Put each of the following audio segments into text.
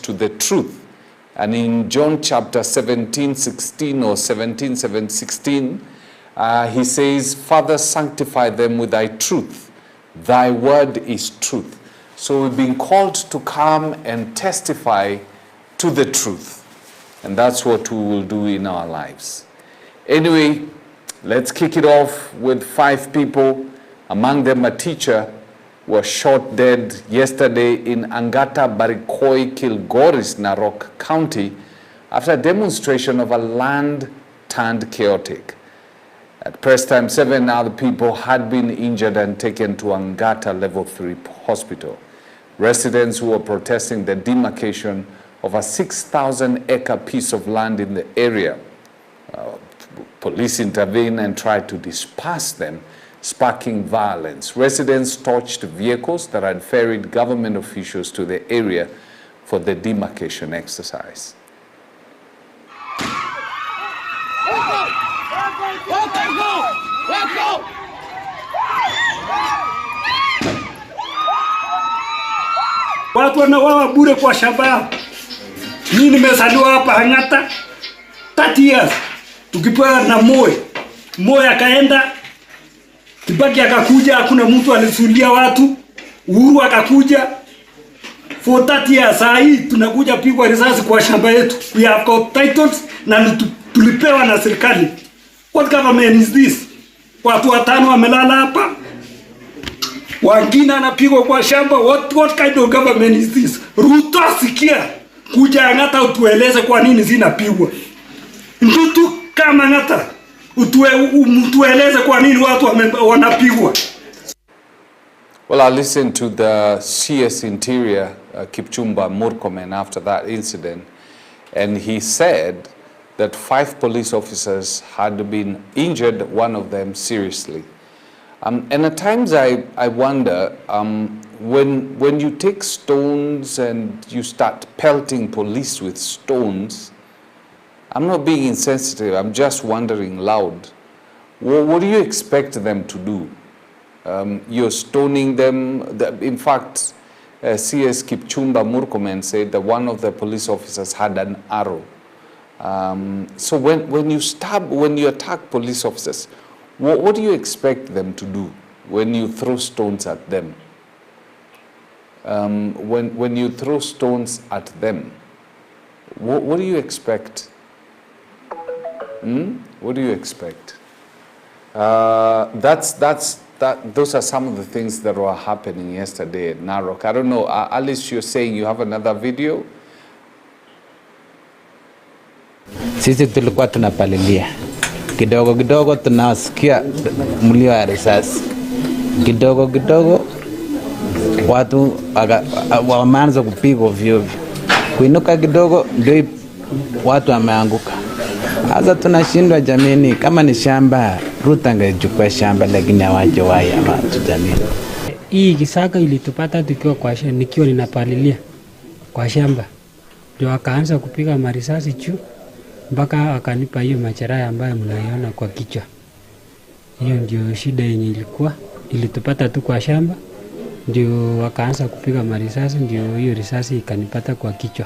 to the truth. And in John chapter 17:16 or 17:16, he says, Father, sanctify them with thy truth. Thy word is truth. So we've been called to come and testify to the truth. And that's what we will do in our lives. Anyway, let's kick it off with 5 people, among them a teacher, was shot dead yesterday in Angata Barikoi, Kilgoris, Narok County, after a demonstration of a land turned chaotic. At press time, 7 other people had been injured and taken to Angata Level 3 hospital. Residents who were protesting the demarcation of a 6,000-acre piece of land in the area. Police intervened and tried to disperse them, sparking violence. Residents torched vehicles that had ferried government officials to the area for the demarcation exercise. Watu wanawawa bure kwa shamba yao. Mimi nimezaliwa hapa Angata 30 years. Tukipewa na Moi akaenda, Kibaki akakuja, hakuna mtu alisulia watu. Uhuru akakuja. For 30 years saa hii tunakuja pigwa risasi kwa shamba yetu. We have got titles na tulipewa na serikali. What government is this? Watu 5 wamelala hapa. Wengine anapigwa kwa shamba. What kind of government is this? Ruto sikia. Kuja Angata utueleze kwa nini zinapigwa. Mtu kama Angata utueleze kwa nini watu wanapigwa. Well, I listened to the CS Interior, Kipchumba Murkomen, after that incident, and he said that 5 police officers had been injured, one of them seriously. And at times I wonder, when you take stones and you start pelting police with stones, I'm not being insensitive, I'm just wondering loud. What do you expect them to do? You're stoning them. In fact, CS Kipchumba Murkomen said that one of the police officers had an arrow. So when you attack police officers, what do you expect them to do when you throw stones at them? When you throw stones at them, what do you expect? What do you expect? Those are some of the things that were happening yesterday at Narok. I don't know, Alice, you're saying you have another video? Sisi tulikuwa tunapalilia. Kidogo kidogo tunasikia mlio wa risasi. Kidogo kidogo watu wameanza kupigwa ovyo. Kuinuka kidogo ndio watu wameanguka. Sasa tunashindwa jamini, kama ni shamba Ruto angechukua shamba, lakini hawajawahi ama jamini. Hii kisaka ilitupata tukiwa kwa shamba, nikiwa ninapalilia kwa shamba. Ndio akaanza kupiga marisasi juu mpaka akanipa hiyo majeraha ambayo mnaiona kwa kichwa. Hiyo ndio shida yenye ilitupata tu kwa shamba. Ndio wakaanza kupiga marisasi, ndio hiyo risasi ikanipata kwa kichwa.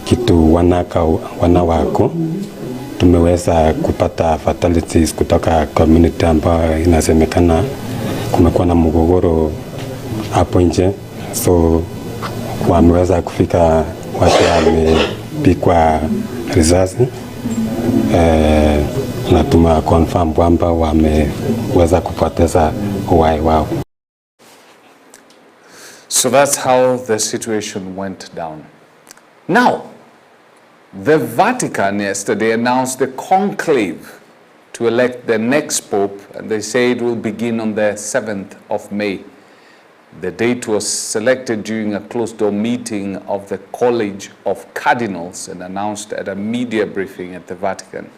Kitu wanawako tumeweza kupata fatalities kutoka community ambayo inasemekana kumekuwa na mgogoro hapo nje, so wameweza kufika watu wamepigwa risasi, na tuma confirm kwamba wameweza kupoteza uhai wao. So that's how the situation went down. Now, the Vatican yesterday announced the conclave to elect the next pope, and they say it will begin on the 7th of May. The date was selected during a closed-door meeting of the College of Cardinals and announced at a media briefing at the Vatican.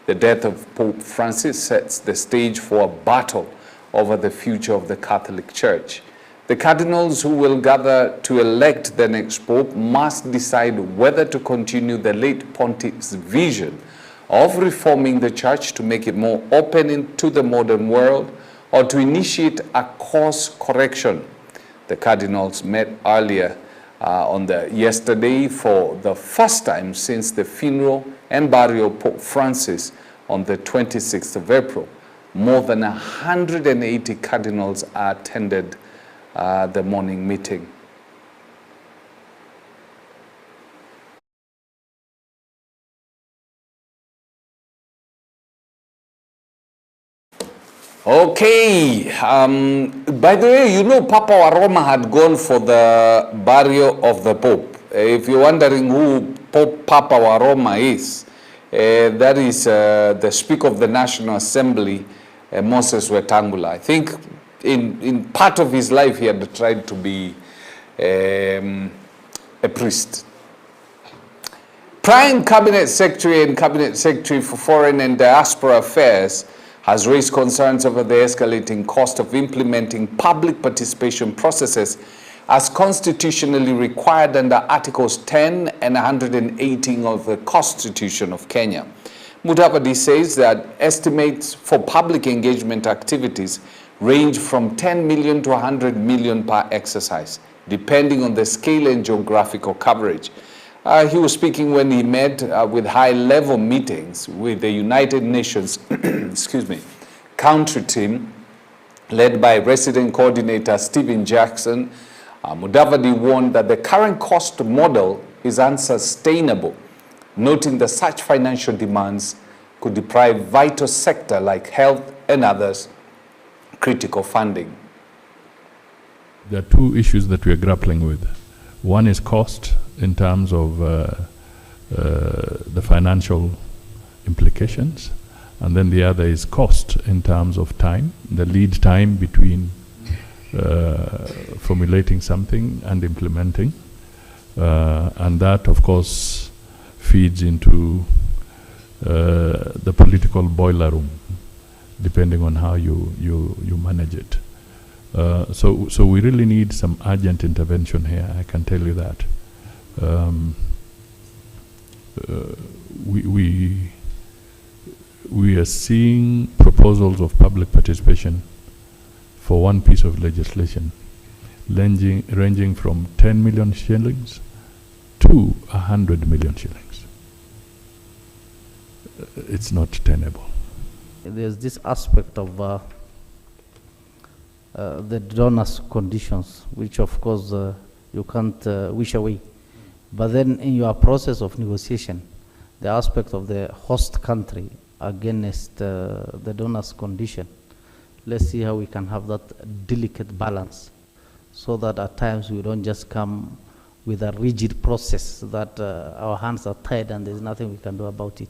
The death of Pope Francis sets the stage for a battle over the future of the Catholic Church. The cardinals who will gather to elect the next pope must decide whether to continue the late pontiff's vision of reforming the church to make it more open to the modern world, or to initiate a course correction. The cardinals met earlier yesterday for the first time since the funeral and burial of Pope Francis on the 26th of April. More than 180 cardinals attended the morning meeting. Okay, by the way, you know Papa wa Roma had gone for the burial of the Pope. If you're wondering who Papa wa Roma is, that is the Speaker of the National Assembly, Moses Wetangula. I think in part of his life he had tried to be a priest. Prime Cabinet Secretary and Cabinet Secretary for Foreign and Diaspora Affairs has raised concerns over the escalating cost of implementing public participation processes as constitutionally required under Articles 10 and 118 of the Constitution of Kenya. Mudavadi says that estimates for public engagement activities range from 10 million to 100 million per exercise, depending on the scale and geographical coverage. He was speaking when he met with high-level meetings with the United Nations country team led by resident coordinator Stephen Jackson. Mudavadi warned that the current cost model is unsustainable, noting that such financial demands could deprive vital sectors like health and others critical funding. There are two issues that we are grappling with. One is cost in terms of the financial implications, and then the other is cost in terms of time, the lead time between formulating something and implementing, and that of course feeds into the political boiler room, depending on how you manage it. So we really need some urgent intervention here, I can tell you that. We are seeing proposals of public participation for one piece of legislation ranging from 10 million shillings to 100 million shillings. It's not tenable. There's this aspect of the donors' conditions, which of course you can't wish away. But then in your process of negotiation, the aspect of the host country against the donor's condition, let's see how we can have that delicate balance so that at times we don't just come with a rigid process that our hands are tied and there's nothing we can do about it.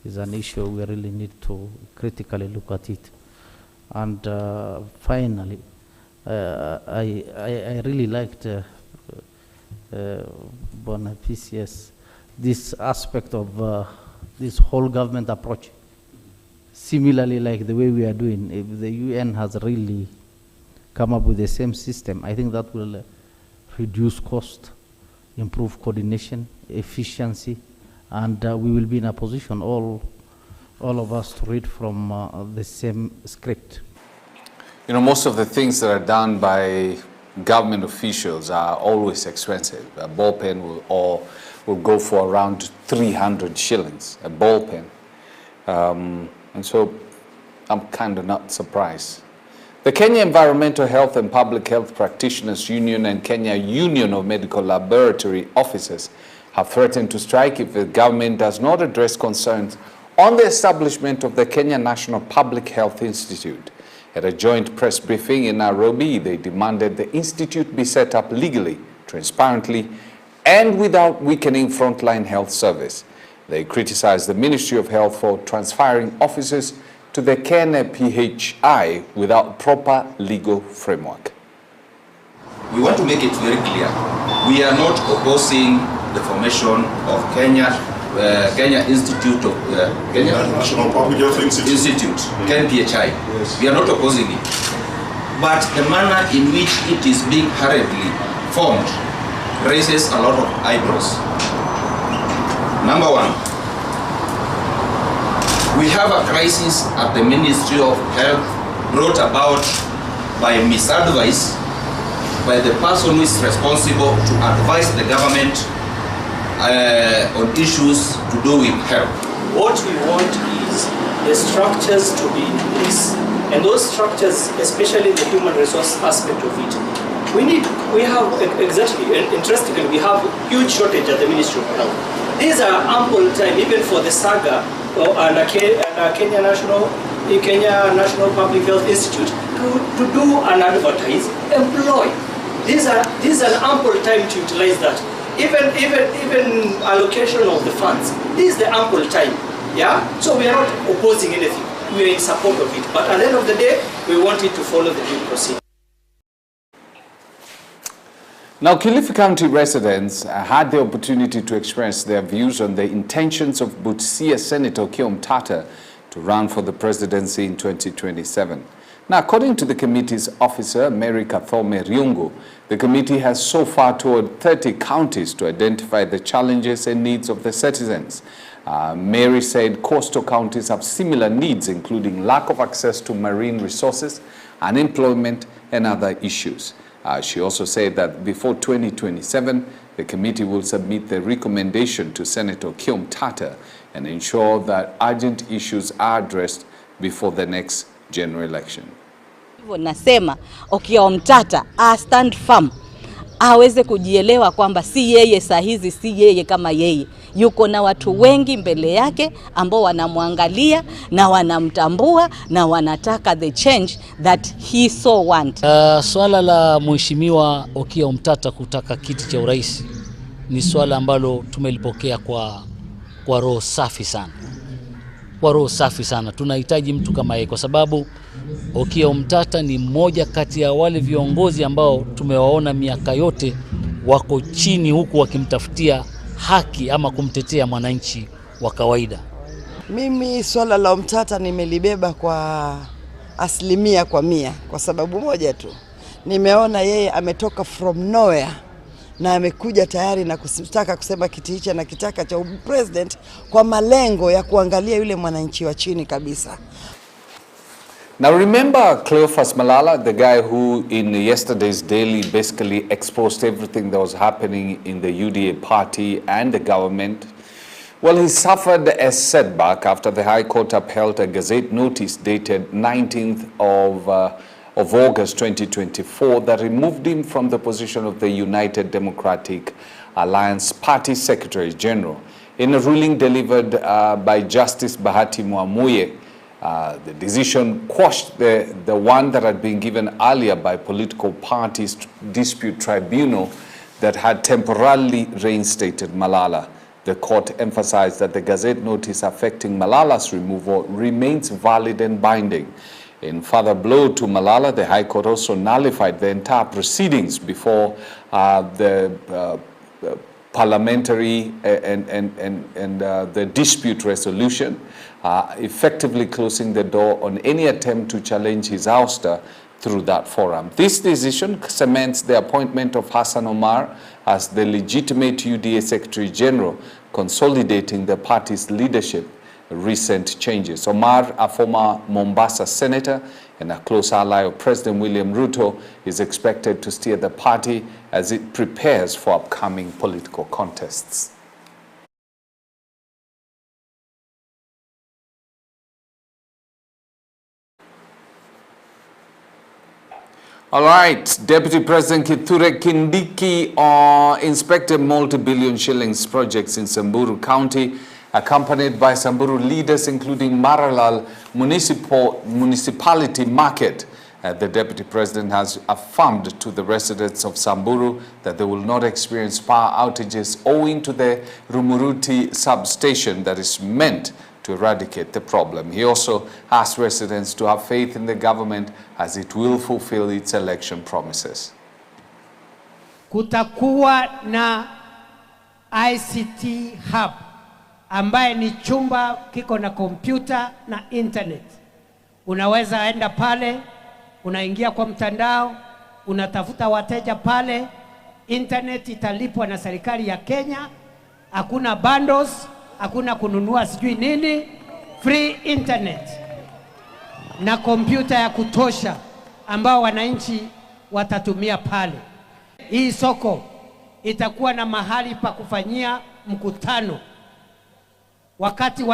It's an issue we really need to critically look at it. And finally, I really liked Bonapice, this aspect of this whole government approach. Similarly, like the way we are doing, if the UN has really come up with the same system, I think that will reduce cost, improve coordination, efficiency, and we will be in a position, all of us, to read from the same script. You know, most of the things that are done by government officials are always expensive. A ball pen will go for around 300 shillings, a ball pen. And so I'm kind of not surprised. The Kenya Environmental Health and Public Health Practitioners Union and Kenya Union of Medical Laboratory Officers have threatened to strike if the government does not address concerns on the establishment of the Kenya National Public Health Institute. At a joint press briefing in Nairobi, they demanded the institute be set up legally, transparently, and without weakening frontline health service. They criticized the Ministry of Health for transferring officers to the Kenya PHI without proper legal framework. We want to make it very clear. We are not opposing the formation of Kenya Institute of Kenya National Public Health Institute, KNPHI. Yes. We are not opposing it, but the manner in which it is being hurriedly formed raises a lot of eyebrows. Number one, we have a crisis at the Ministry of Health brought about by misadvice by the person who is responsible to advise the government on issues to do with health. What we want is the structures to be in place, and those structures, especially the human resource aspect of it, we have exactly, interestingly, we have huge shortage at the Ministry of Health. These are ample time, even for the SAGA and Kenya National Public Health Institute to do and advertise, employ. These are ample time to utilize that. Even allocation of the funds, this is the ample time. Yeah, so we are not opposing anything. We are in support of it. But at the end of the day, we want it to follow the due procedure. Now, Kilifi County residents had the opportunity to express their views on the intentions of Busia Senator Okiya Omtatah to run for the presidency in 2027. Now, according to the committee's officer, Mary Kathome Ryungu, the committee has so far toured 30 counties to identify the challenges and needs of the citizens. Mary said coastal counties have similar needs, including lack of access to marine resources, unemployment, and other issues. She also said that before 2027, the committee will submit the recommendation to Senator Okiya Omtatah and ensure that urgent issues are addressed before the next general election. Nasema Okiya Omtatah stand firm, aweze kujielewa kwamba si yeye sahizi, si yeye kama yeye. Yuko na watu wengi mbele yake ambao wanamwangalia na wanamtambua na wanataka the change that he so want. Swala la Mheshimiwa Okiya Omtatah kutaka kiti cha urais ni swala ambalo tumelipokea kwa roho safi sana. Kwa roho safi sana. Tunahitaji mtu kama yeye kwa sababu Okiya Omtatah ni mmoja kati ya wale viongozi ambao tumewaona miaka yote wako chini huku wakimtafutia haki ama kumtetea mwananchi wa kawaida. Mimi swala la Omtatah nimelibeba kwa 100% kwa sababu moja tu. Nimeona yeye ametoka from nowhere na amekuja tayari na kutaka kusema kiti hicho na kitaka cha president kwa malengo ya kuangalia yule mwananchi wa chini kabisa. Now remember Cleophas Malala, the guy who in yesterday's Daily basically exposed everything that was happening in the UDA party and the government? Well, he suffered a setback after the High Court upheld a Gazette notice dated 19th of August 2024 that removed him from the position of the United Democratic Alliance Party Secretary General. In a ruling delivered by Justice Bahati Mwamuye, the decision quashed the one that had been given earlier by Political Parties Dispute Tribunal that had temporarily reinstated Malala. The court emphasized that the Gazette notice affecting Malala's removal remains valid and binding. In further blow to Malala, the High Court also nullified the entire proceedings before the parliamentary and the dispute resolution, effectively closing the door on any attempt to challenge his ouster through that forum. This decision cements the appointment of Hassan Omar as the legitimate UDA Secretary General, consolidating the party's leadership. Recent changes. Omar, a former Mombasa senator and a close ally of President William Ruto, is expected to steer the party as it prepares for upcoming political contests. All right, Deputy President Kithure Kindiki inspected multi-billion shillings projects in Samburu County, accompanied by Samburu leaders including Maralal Municipality Market. The Deputy President has affirmed to the residents of Samburu that they will not experience power outages owing to the Rumuruti substation that is meant to eradicate the problem. He also asked residents to have faith in the government as it will fulfill its election promises. Kutakuwa na ICT hub ambaye ni chumba kiko na kompyuta na internet. Unaweza enda pale, unaingia kwa mtandao, unatafuta wateja pale, internet italipwa na serikali ya Kenya, hakuna bundles, hakuna kununua sijui nini, free internet na kompyuta ya kutosha ambao wananchi watatumia pale. hii soko itakuwa na mahali pa kufanyia mkutano. Wakati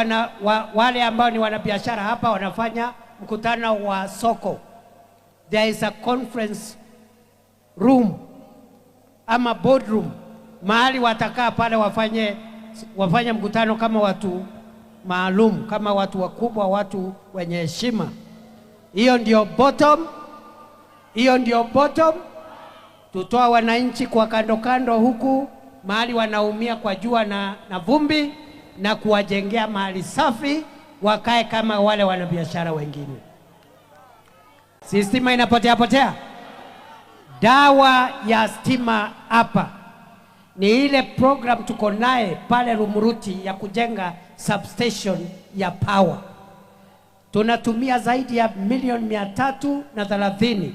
wale ambao ni wanabiashara hapa wanafanya mkutano wa soko, there is a conference room ama boardroom, mahali watakaa pale wafanye mkutano kama watu maalum, kama watu wakubwa, watu wenye heshima. Hiyo ndio bottom. Tutoa wananchi kwa kando kando huku mahali wanaumia kwa jua na vumbi, na kuwajengea mahali safi wakae kama wale wanabiashara wengine. Stima inapotea. Dawa ya stima hapa ni ile program tuko naye pale Rumuruti ya kujenga substation ya power. Tunatumia zaidi ya milioni 330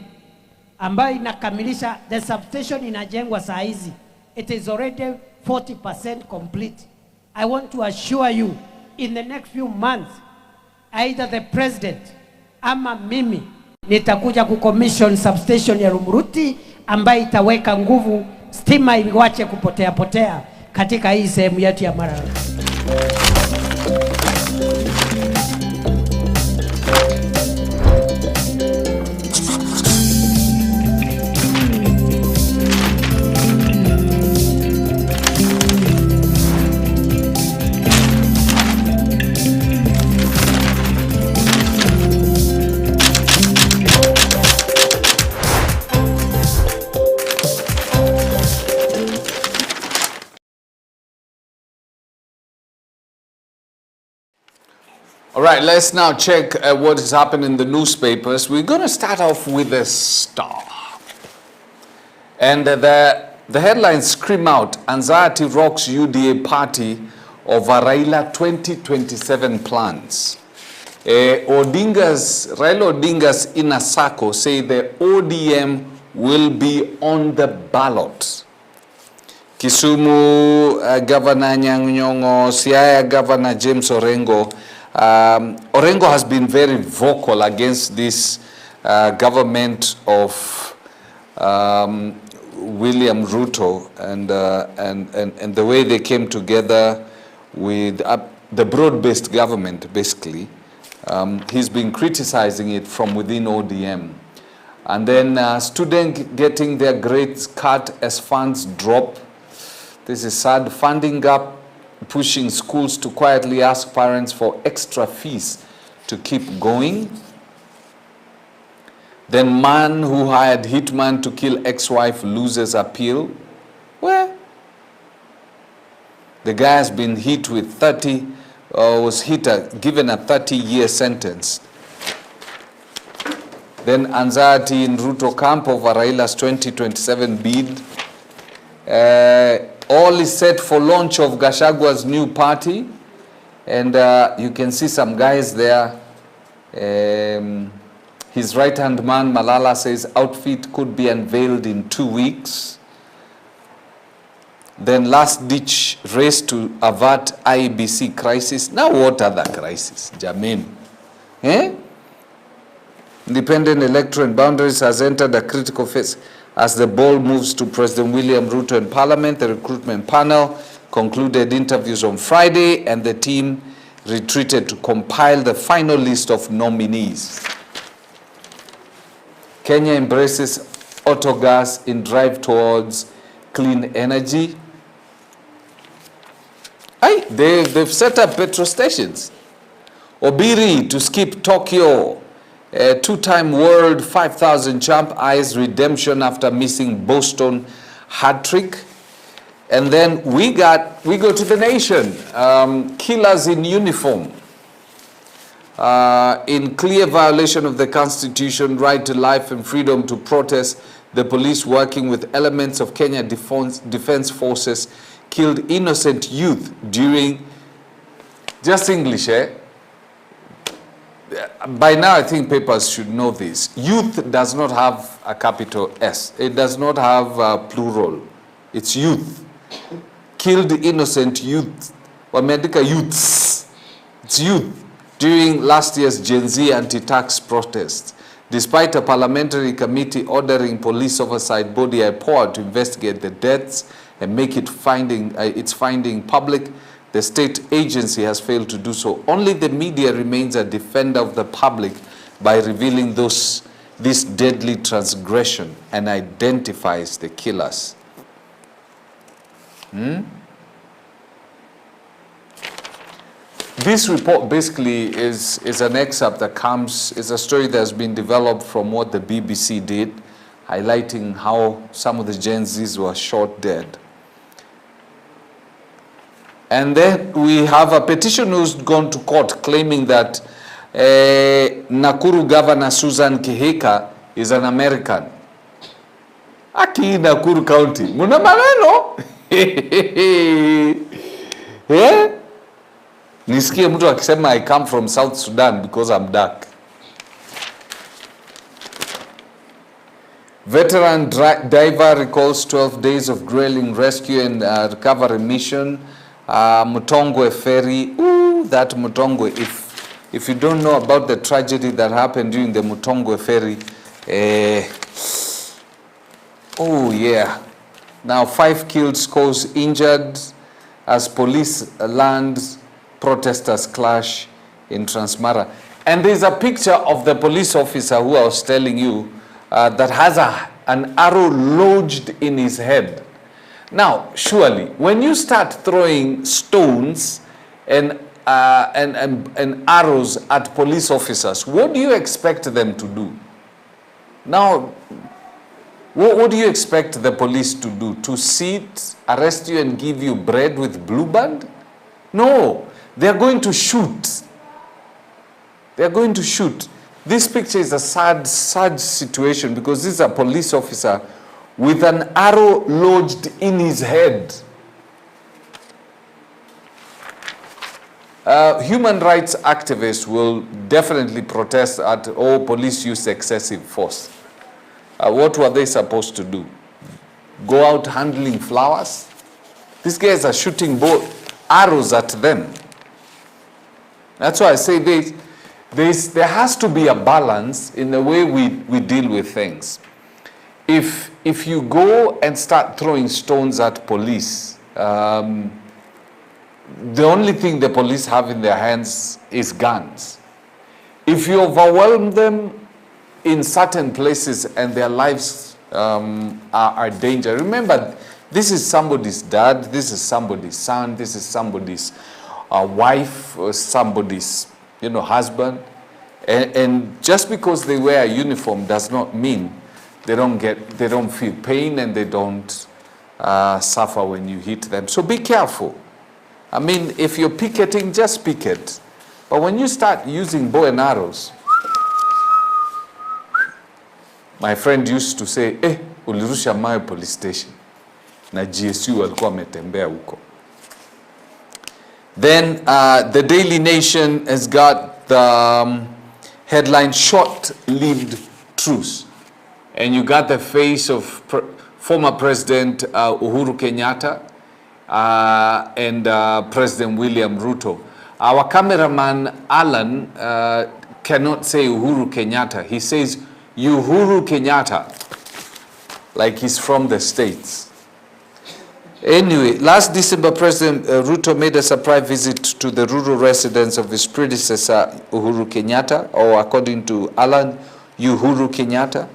ambayo inakamilisha. The substation inajengwa saa hizi. It is already 40% complete. I want to assure you, in the next few months, either the president ama mimi nitakuja kucommission substation ya Rumuruti ambayo itaweka nguvu stima iwache kupotea katika hii sehemu yetu ya Maralal. All right, let's now check what has happened in the newspapers. We're going to start off with the Star. And the headlines scream out, anxiety rocks UDA party over Raila 2027 plans. Raila Odinga's inner circle say the ODM will be on the ballot. Kisumu Governor Nyang'nyong'o, Siaya Governor James Orengo. Orengo has been very vocal against this government of William Ruto and the way they came together with the broad-based government, basically. He's been criticizing it from within ODM. And then students getting their grades cut as funds drop. This is sad. Funding gap pushing schools to quietly ask parents for extra fees to keep going. Then man who hired hitman to kill ex-wife loses appeal. Well, the guy has been hit with given a 30-year sentence. Then anxiety in Ruto camp over Raila's 2027 bid. All is set for launch of Gashagua's new party, and you can see some guys there. His right-hand man, Malala, says outfit could be unveiled in 2 weeks. Then last-ditch race to avert IEBC crisis. Now what other crisis, Jamin? Independent electoral boundaries has entered a critical phase. As the ball moves to President William Ruto in Parliament, the recruitment panel concluded interviews on Friday and the team retreated to compile the final list of nominees. Kenya embraces autogas in drive towards clean energy. They've set up petrol stations. Obiri to skip Tokyo. Two-time world 5,000 champ eyes redemption after missing Boston hat-trick. And then we go to the nation. Killers in uniform. In clear violation of the Constitution, right to life and freedom to protest, the police working with elements of Kenya Defense Forces killed innocent youth during, just English, By now, I think papers should know this. Youth does not have a capital S. It does not have a plural. It's youth. Killed innocent youth. Wameandika youths. It's youth. During last year's Gen Z anti-tax protests. Despite a parliamentary committee ordering police oversight body IPOA to investigate the deaths and make its finding public, the state agency has failed to do so. Only the media remains a defender of the public by revealing this deadly transgression and identifies the killers. This report basically is an excerpt that comes, is a story that has been developed from what the BBC did, highlighting how some of the Gen Zs were shot dead. And then we have a petition who's gone to court claiming that Nakuru Governor Susan Kihika is an American. Aki Nakuru County. Muna maneno? Yeah? Nisikie mtu akisema I come from South Sudan because I'm dark. Veteran diver recalls 12 days of grueling rescue and recovery mission. Mutongwe ferry. Ooh, that Mutongwe. If you don't know about the tragedy that happened during the Mutongwe ferry, oh yeah. Now 5 killed, scores injured as police land, protesters clash in Transmara. And there's a picture of the police officer who I was telling you that has an arrow lodged in his head. Now, surely, when you start throwing stones and arrows at police officers, what do you expect them to do? Now, what do you expect the police to do? To sit, arrest you and give you bread with blue band? No, they're going to shoot. They're going to shoot. This picture is a sad situation because this is a police officer with an arrow lodged in his head. Human rights activists will definitely protest at police use excessive force. What were they supposed to do? Go out handling flowers? These guys are shooting arrows at them. That's why I say there has to be a balance in the way we deal with things. If you go and start throwing stones at police, the only thing the police have in their hands is guns. If you overwhelm them in certain places and their lives are danger, remember, this is somebody's dad, this is somebody's son, this is somebody's wife, or somebody's husband. And just because they wear a uniform does not mean they don't feel pain and they don't suffer when you hit them. So be careful. I mean, if you're picketing, just picket. But when you start using bow and arrows, my friend used to say, ulirusha mawe police station. Na GSU walikuwa wametembea huko. Then the Daily Nation has got the headline, short-lived truce. And you got the face of former President Uhuru Kenyatta and President William Ruto. Our cameraman Alan cannot say Uhuru Kenyatta. He says Uhuru Kenyatta, like he's from the States. Anyway, last December, President Ruto made a surprise visit to the rural residents of his predecessor, Uhuru Kenyatta, or according to Alan, Uhuru Kenyatta,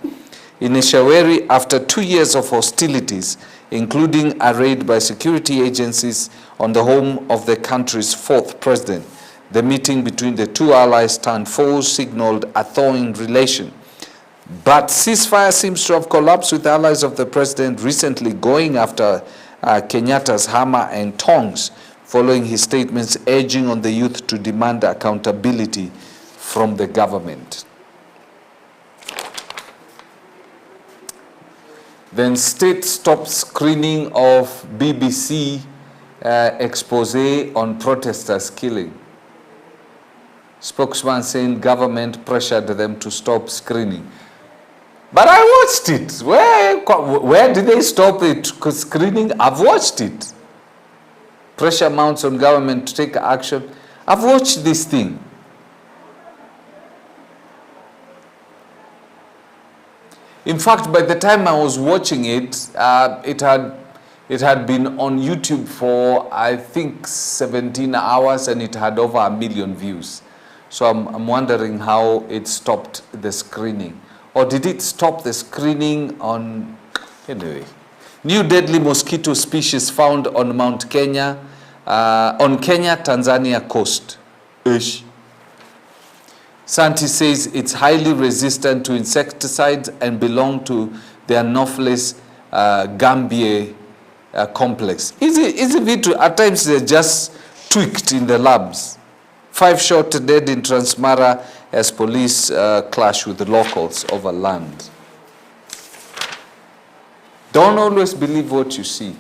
in Ishaweri after 2 years of hostilities, including a raid by security agencies on the home of the country's 4th president. The meeting between the two allies turned foes signaled a thawing relation. But ceasefire seems to have collapsed, with allies of the president recently going after Kenyatta's hammer and tongs, following his statements urging on the youth to demand accountability from the government. Then state stops screening of BBC expose on protesters killing. Spokesman saying government pressured them to stop screening. But I watched it. Where did they stop it screening? I've watched it. Pressure mounts on government to take action. I've watched this thing. In fact, by the time I was watching it, it had been on YouTube for, I think, 17 hours, and it had over 1 million views. So I'm wondering how it stopped the screening. Or did it stop the screening on... Anyway. New deadly mosquito species found on Mount Kenya, on Kenya-Tanzania coast. Ish. Scientist says it's highly resistant to insecticides and belong to the Anopheles gambiae complex. At times they're just tweaked in the labs. 5 shot dead in Transmara as police clash with the locals over land. Don't always believe what you see.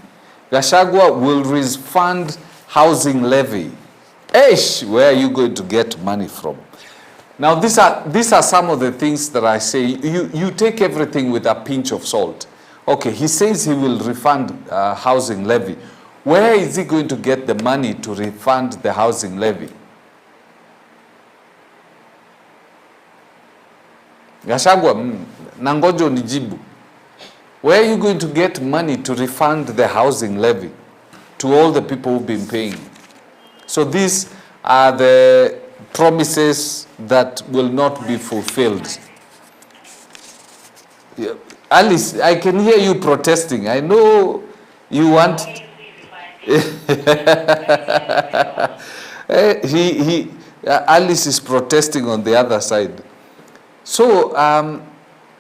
Gachagua will refund housing levy. Where are you going to get money from? Now these are some of the things that I say. You take everything with a pinch of salt. Okay, he says he will refund housing levy. Where is he going to get the money to refund the housing levy? Gachagua, nangojo nijibu. Where are you going to get money to refund the housing levy to all the people who've been paying? So these are the promises that will not be fulfilled. Yeah. Alice, I can hear you protesting. I know you want... Alice is protesting on the other side. So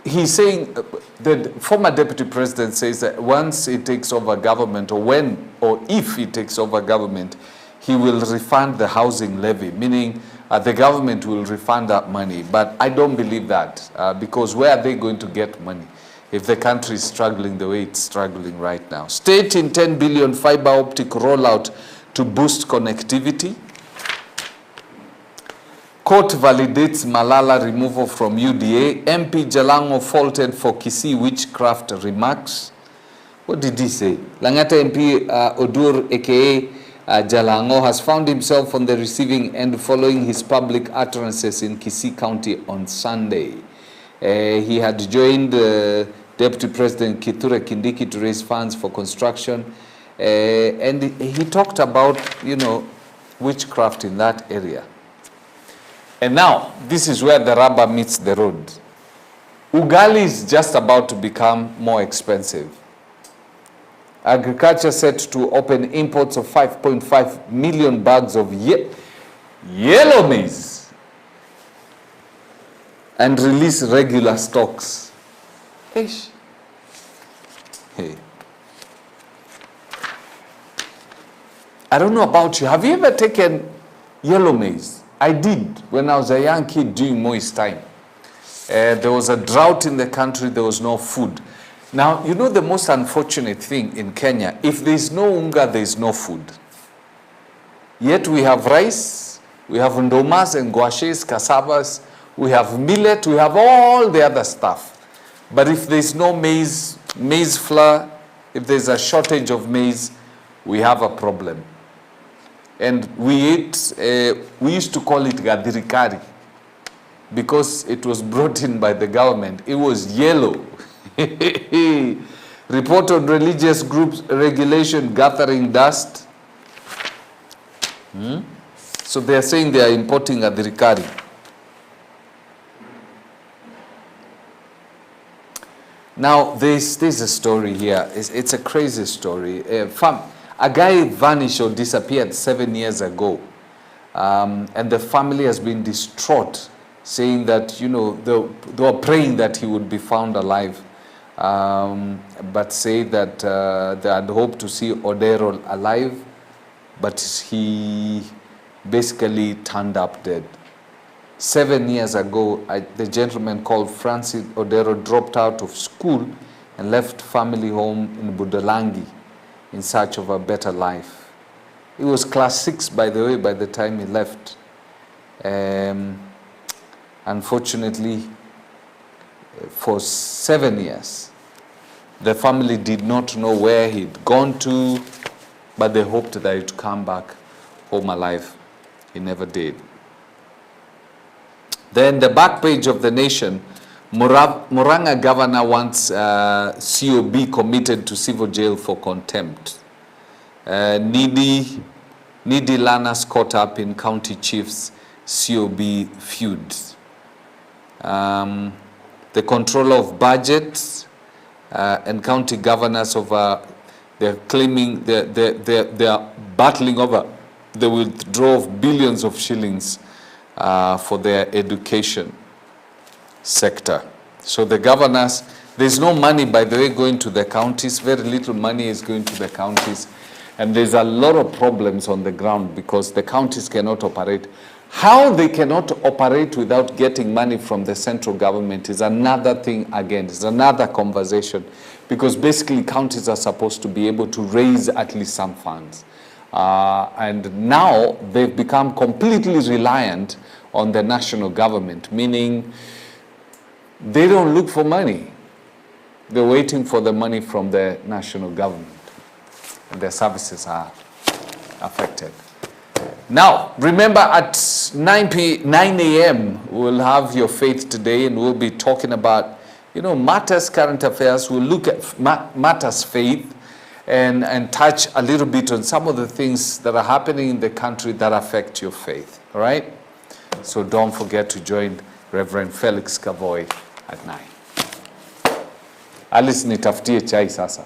he's saying, the former deputy president says that once he takes over government, or when or if he takes over government, he will refund the housing levy, meaning the government will refund that money. But I don't believe that, because where are they going to get money if the country is struggling the way it's struggling right now? State in 10 billion fiber optic rollout to boost connectivity. Court validates Malala removal from UDA. MP Jalango faulted for Kisii witchcraft remarks. What did he say? Langata MP Odur aka Jalango has found himself on the receiving end following his public utterances in Kisii County on Sunday. He had joined Deputy President Kithure Kindiki to raise funds for construction. And he talked about, witchcraft in that area. And now, this is where the rubber meets the road. Ugali is just about to become more expensive. Agriculture set to open imports of 5.5 million bags of yellow maize and release regular stocks. Hey. I don't know about you. Have you ever taken yellow maize? I did when I was a young kid during Moi's time. There was a drought in the country, there was no food. Now, you know the most unfortunate thing in Kenya, if there is no unga, there is no food. Yet we have rice, we have ndomas and guashes, cassavas, we have millet, we have all the other stuff. But if there is no maize flour, if there is a shortage of maize, we have a problem. And we used to call it gadirikari because it was brought in by the government. It was yellow. Report on religious groups regulation gathering dust. So they are saying they are importing gadirikari. Now there's a story here. It's a crazy story. A guy vanished or disappeared 7 years ago, and the family has been distraught, saying that, they were praying that he would be found alive, but say that they had hoped to see Odero alive, but he basically turned up dead. 7 years ago, the gentleman called Francis Odero dropped out of school and left family home in Budalangi in search of a better life. He was class 6, by the way, by the time he left. Unfortunately, for 7 years, the family did not know where he'd gone to, but they hoped that he'd come back home alive. He never did. Then the back page of The Nation, Murang'a governor wants COB committed to civil jail for contempt. Needy learners caught up in county chiefs' COB feuds. The control of budgets and county governors they're claiming they are battling over the withdrawal of billions of shillings for their education sector. So the governors, there's no money, by the way, going to the counties. Very little money is going to the counties. And there's a lot of problems on the ground because the counties cannot operate. How they cannot operate without getting money from the central government is another thing again. It's another conversation, because basically counties are supposed to be able to raise at least some funds. And now they've become completely reliant on the national government, meaning they don't look for money. They're waiting for the money from the national government, and their services are affected. Now, remember at 9 a.m. we'll have Your Faith Today, and we'll be talking about, matters current affairs. We'll look at matters faith and touch a little bit on some of the things that are happening in the country that affect your faith, all right? So don't forget to join Reverend Felix Kavoy at 9. Alice, nitafutie chai sasa.